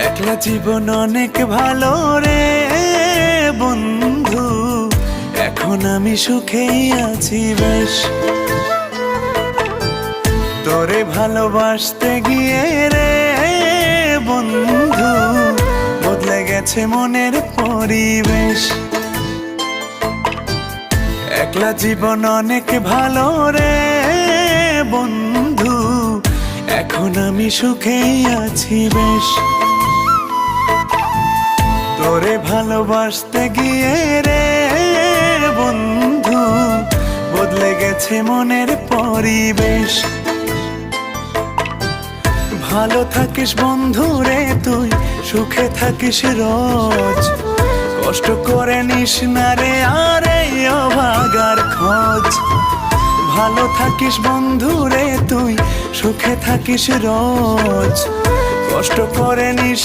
একলা জীবন অনেক ভালো রে বন্ধু, এখন আমি সুখেই আছি বেশ। তোরে ভালোবাসতে গিয়ে রে বন্ধু, বদলে গেছে মনের পরিবেশ। একলা জীবন অনেক ভালো রে বন্ধু, এখন আমি সুখেই আছি বেশ। তোরে ভালোবাসতে গিয়ে রে বন্ধু, বদলে গেছে মনের পরিবেশ। ভালো থাকিস বন্ধু রে তুই, সুখে থাকিস রোজ, কষ্ট করে নিস না রে আর এই অভাগার খোঁজ। ভালো থাকিস বন্ধু রে তুই, সুখে থাকিস রোজ, কষ্ট করে নিস